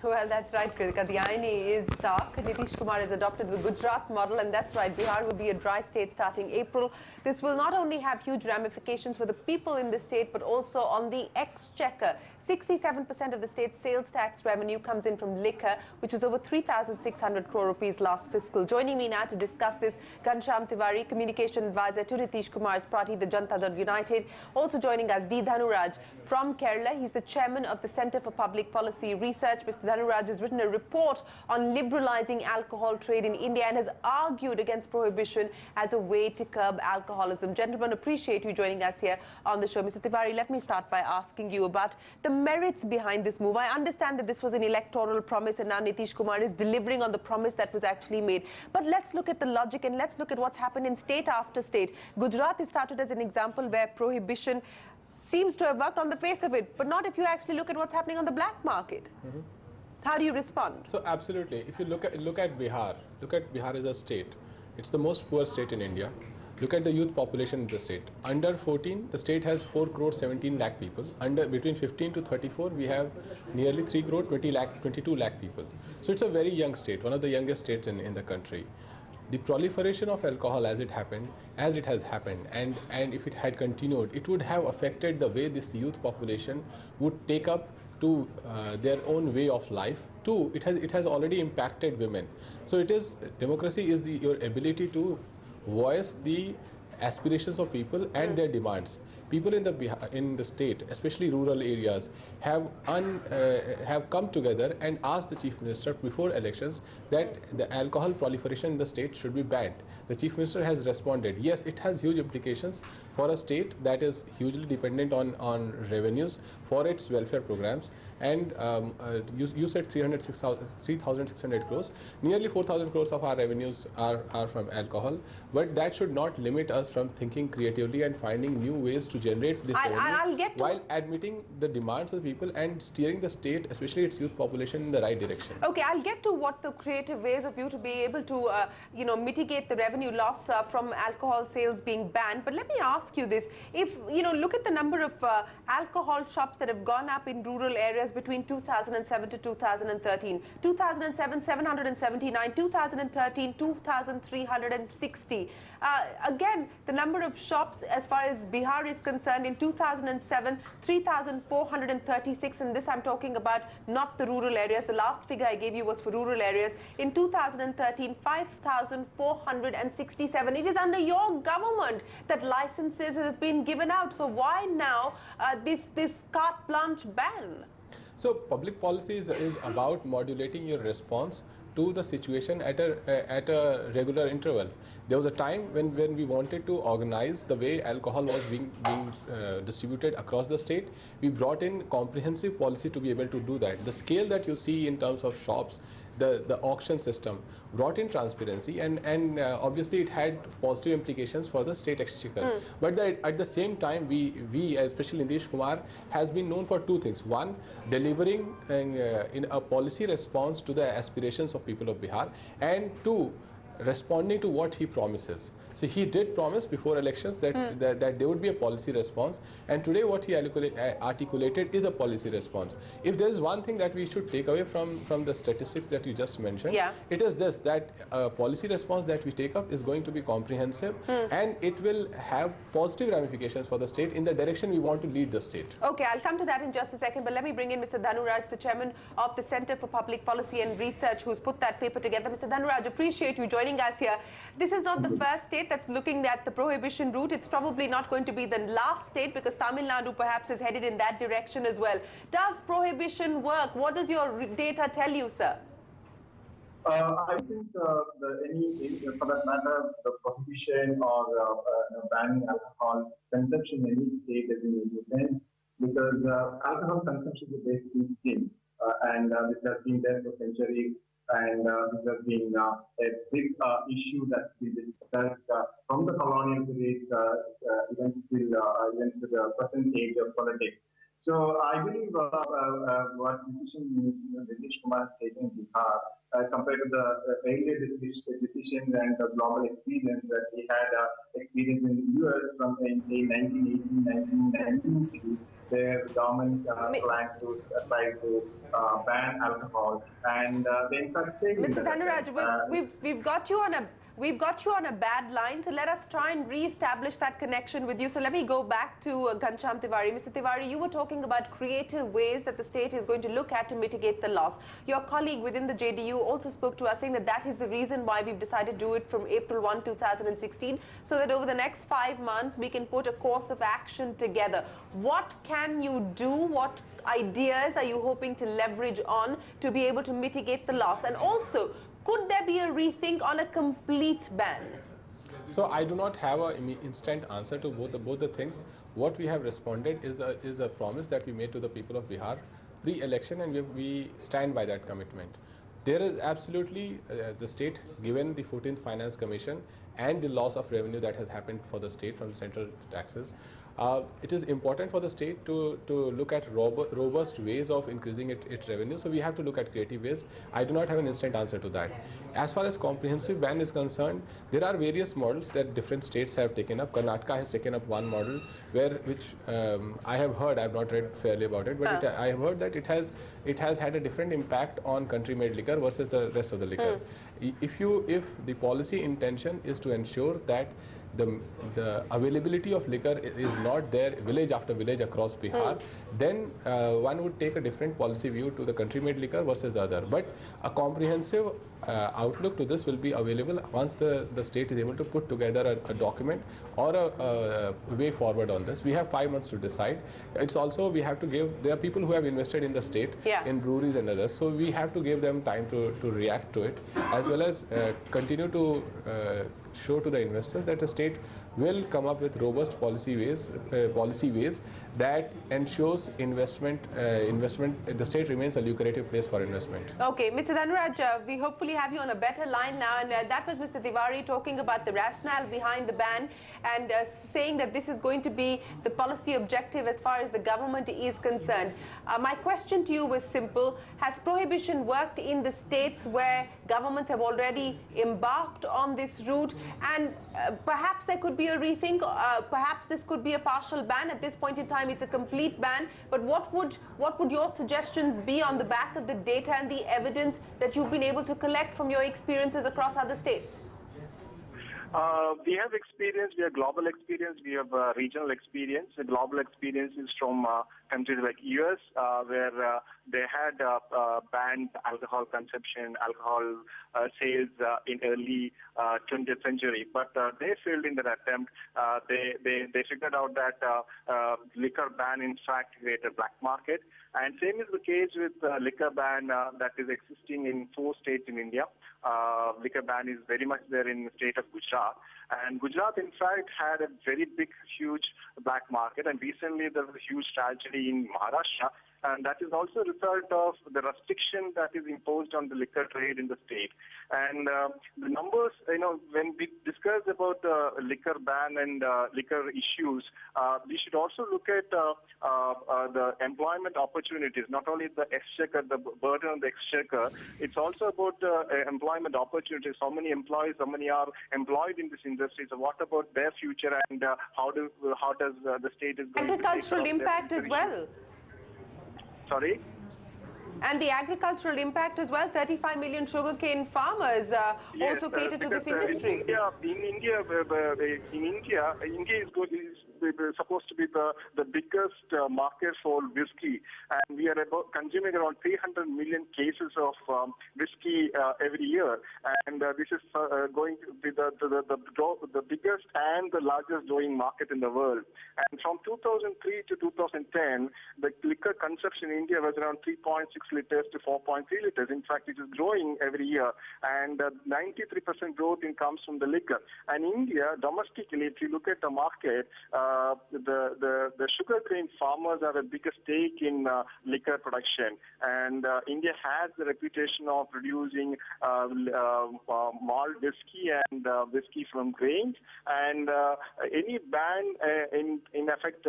Well, that's right, Kritika. The irony is stark. Nitish Kumar has adopted the Gujarat model, and that's right. Bihar will be a dry state starting April. This will not only have huge ramifications for the people in the state, but also on the exchequer. 67% of the state's sales tax revenue comes in from liquor, which is over 3,600 crore rupees last fiscal. Joining me now to discuss this, Ghanshyam Tiwari, communication advisor to Nitish Kumar's party, the Janata Dal United. Also joining us, D Dhanuraj from Kerala. He's the chairman of the Centre for Public Policy Research. Mr. Dhanuraj has written a report on liberalizing alcohol trade in India and has argued against prohibition as a way to curb alcoholism. Gentlemen, appreciate you joining us here on the show. Mr. Tiwari, let me start by asking you about the merits behind this move. I understand that this was an electoral promise and now Nitish Kumar is delivering on the promise that was actually made. But let's look at the logic and let's look at what's happened in state after state. Gujarat is started as an example where prohibition seems to have worked on the face of it, but not if you actually look at what's happening on the black market. How do you respond? So absolutely, if you look at Bihar, as a state. It's the most poor state in India. Look at the youth population in the state. Under 14, the state has 4 crore 17 lakh people. Between 15 to 34, we have nearly 3 crore 22 lakh people. So it's a very young state, one of the youngest states in the country. The proliferation of alcohol as it has happened, and if it had continued, it would have affected the way this youth population would take up to their own way of life. Two, it has already impacted women. So democracy is your ability to voice the aspirations of people and their demands. People in the state, especially rural areas, have come together and asked the Chief Minister before elections that the alcohol proliferation in the state should be banned. The Chief Minister has responded. Yes, it has huge implications for a state that is hugely dependent on revenues for its welfare programs. And you said 3,600 crores. Nearly 4,000 crores of our revenues are from alcohol. But that should not limit us from thinking creatively and finding new ways to generate this revenue while admitting the demands of the people and steering the state, especially its youth population, in the right direction. Okay, I'll get to what the creative ways of you to be able to, mitigate the revenue loss from alcohol sales being banned. But let me ask you this: if look at the number of alcohol shops that have gone up in rural areas between 2007 to 2013. 2007, 779. 2013, 2,360. Again, the number of shops as far as Bihar is concerned in 2007, 3,436, and this I'm talking about not the rural areas. The last figure I gave you was for rural areas. In 2013, 5,467. It is under your government that licenses have been given out. So why now this carte blanche ban? So public policy is about modulating your response to the situation at a regular interval. There was a time when we wanted to organize the way alcohol was being distributed across the state. We brought in comprehensive policy to be able to do that. The scale that you see in terms of shops, the auction system brought in transparency, and obviously it had positive implications for the state exchequer. But at the same time, we especially Nitish Kumar has been known for two things. One, delivering in a policy response to the aspirations of people of Bihar, and two, responding to what he promises. So he did promise before elections that there would be a policy response, and today what he articulated is a policy response. If there is one thing that we should take away from the statistics that you just mentioned, it is this, that a policy response that we take up is going to be comprehensive and it will have positive ramifications for the state in the direction we want to lead the state. Okay, I'll come to that in just a second, but let me bring in Mr. Dhanuraj, the chairman of the Centre for Public Policy and Research, who's put that paper together. Mr. Dhanuraj, appreciate you joining us here. This is not the first state that's looking at the prohibition route. It's probably not going to be the last state, because Tamil Nadu perhaps is headed in that direction as well. Does prohibition work? What does your data tell you, sir? I think for that matter, the prohibition or banning alcohol consumption in any state doesn't make sense, because alcohol consumption is a basic instinct, and this has been there for centuries. And this has been a big issue that's been discussed from the colonial period even to the present age of politics. So I believe what Nitish Kumar has taken in Bihar compared to the earlier decisions and the global experience that he had experience in the US from in 1980, 1990, their government plans to try to ban alcohol, and they in fact failed in Mr. that Dhanuraj, attempt. we've got you on a bad line, so let us try and re-establish that connection with you. So let me go back to Ghanshyam Tiwari. Mr. Tiwari, you were talking about creative ways that the state is going to look at to mitigate the loss. Your colleague within the JDU also spoke to us saying that that is the reason why we've decided to do it from April 1, 2016, so that over the next 5 months we can put a course of action together. What can you do? What ideas are you hoping to leverage on to be able to mitigate the loss? And also, could there be a rethink on a complete ban? So I do not have an instant answer to both the things. What we have responded is a promise that we made to the people of Bihar pre-election, and we stand by that commitment. There is absolutely the state, given the 14th Finance Commission and the loss of revenue that has happened for the state from the central taxes, it is important for the state to look at robust ways of increasing its revenue. So we have to look at creative ways. I do not have an instant answer to that. As far as comprehensive ban is concerned, there are various models that different states have taken up. Karnataka has taken up one model which I have heard, I have not read fairly about it, but I have heard that it has had a different impact on country-made liquor versus the rest of the liquor. If the policy intention is to ensure that the availability of liquor is not there village after village across Bihar, then one would take a different policy view to the country-made liquor versus the other. But a comprehensive outlook to this will be available once the state is able to put together a document or a way forward on this. We have 5 months to decide. It's also, we have to give, there are people who have invested in the state, in breweries and others, so we have to give them time to react to it, as well as continue to show to the investors that the state will come up with robust policy ways that ensures investment. The state remains a lucrative place for investment. Okay, Mr. Dhanuraj, we hopefully have you on a better line now, and that was Mr. Tiwari talking about the rationale behind the ban and saying that this is going to be the policy objective as far as the government is concerned. My question to you was simple. Has prohibition worked in the states where governments have already embarked on this route? And perhaps there could be a rethink, perhaps this could be a partial ban. At this point in time, it's a complete ban. But what would your suggestions be on the back of the data and the evidence that you've been able to collect from your experiences across other states? We have experience, we have global experience, we have regional experience. The global experience is from countries like US, where they had banned alcohol consumption, alcohol sales in early 20th century. But they failed in that attempt. They figured out that liquor ban in fact created black market. And same is the case with liquor ban that is existing in 4 states in India. Liquor ban is very much there in the state of Gujarat. And Gujarat, in fact, had a very big, huge black market. And recently, there was a huge tragedy in Maharashtra. And that is also a result of the restriction that is imposed on the liquor trade in the state. And the numbers, when we discuss about liquor ban and liquor issues, we should also look at the employment opportunities, not only the exchequer, the burden on the exchequer. It's also about employment opportunities. How many employees, how many are employed in this industry? So what about their future, and how does the state is going agricultural to impact as well. Sorry? And the agricultural impact as well. 35 million sugarcane farmers also cater to this industry. India is supposed to be the biggest market for whiskey, and we are consuming around 300 million cases of whiskey every year, and this is going to be the biggest and the largest growing market in the world. And from 2003 to 2010, the liquor consumption in India was around 3.6 liters to 4.3 liters. In fact, it is growing every year, and 93% growth comes from the liquor. And India, domestically, if you look at the market, the sugarcane farmers have a bigger stake in liquor production. And India has the reputation of producing malt whiskey and whiskey from grains. And any ban in effect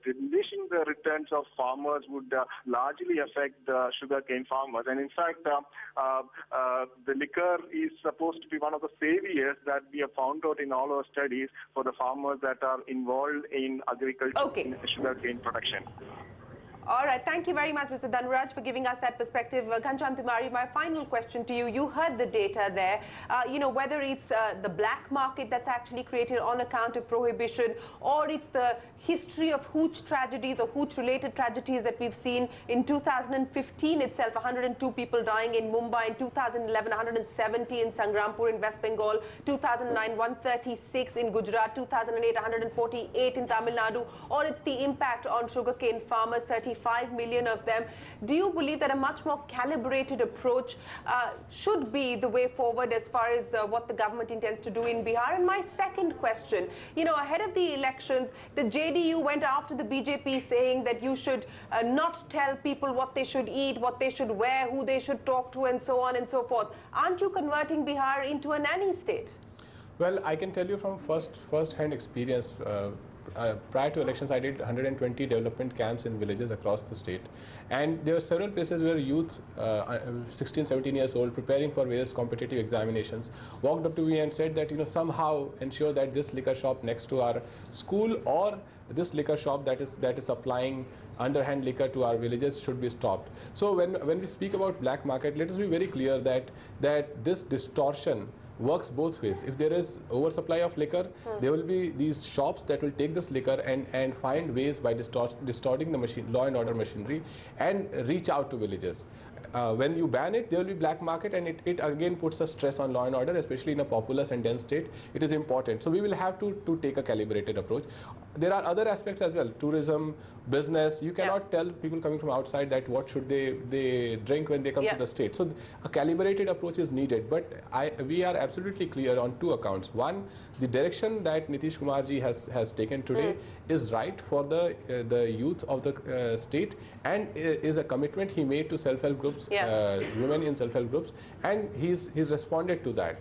diminishing the returns of farmers would largely affect the sugarcane farmers. And in fact, the liquor is supposed to be one of the saviors that we have found out in all our for studies for the farmers that are involved in agriculture, Okay. in sugarcane production. All right. Thank you very much, Mr. Dhanuraj, for giving us that perspective. Ghanshyam Tiwari, my final question to you. You heard the data there. Whether it's the black market that's actually created on account of prohibition, or it's the history of hooch tragedies or hooch-related tragedies that we've seen in 2015 itself, 102 people dying in Mumbai, in 2011, 170 in Sangrampur in West Bengal, 2009, 136 in Gujarat, 2008, 148 in Tamil Nadu, or it's the impact on sugarcane farmers, 35 million of them. Do you believe that a much more calibrated approach should be the way forward as far as what the government intends to do in Bihar? And my second question, ahead of the elections, the JDU went after the BJP saying that you should not tell people what they should eat, what they should wear, who they should talk to, and so on and so forth. Aren't you converting Bihar into a nanny state? Well, I can tell you from first-hand experience. Prior to elections, I did 120 development camps in villages across the state, and there were several places where youth, 16, 17 years old, preparing for various competitive examinations, walked up to me and said that somehow ensure that this liquor shop next to our school or this liquor shop that is supplying underhand liquor to our villages should be stopped. So when we speak about black market, let us be very clear that this distortion works both ways. If there is oversupply of liquor, there will be these shops that will take this liquor and find ways by distorting the law and order machinery and reach out to villages. When you ban it, there will be black market, and it again puts a stress on law and order, especially in a populous and dense state. It is important. So we will have to take a calibrated approach. There are other aspects as well, tourism, business. You cannot tell people coming from outside that what should they drink when they come to the state. So a calibrated approach is needed. But we are absolutely clear on two accounts. One, the direction that Nitish Kumar ji has taken today is right for the youth of the state, and is a commitment he made to self-help groups, women in self-help groups, and he's responded to that.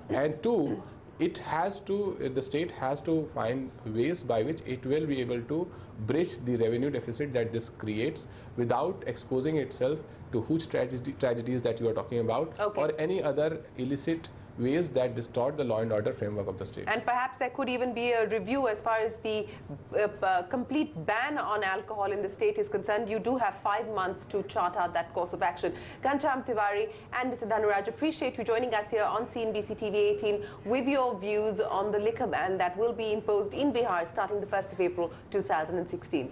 And two, the state has to find ways by which it will be able to bridge the revenue deficit that this creates without exposing itself to huge tragedies that you are talking about, or any other illicit ways that distort the law and order framework of the state. And perhaps there could even be a review as far as the complete ban on alcohol in the state is concerned. You do have 5 months to chart out that course of action. Ghanshyam Tiwari and Mr. Dhanuraj, appreciate you joining us here on CNBC TV 18 with your views on the liquor ban that will be imposed in Bihar starting the 1st of April 2016.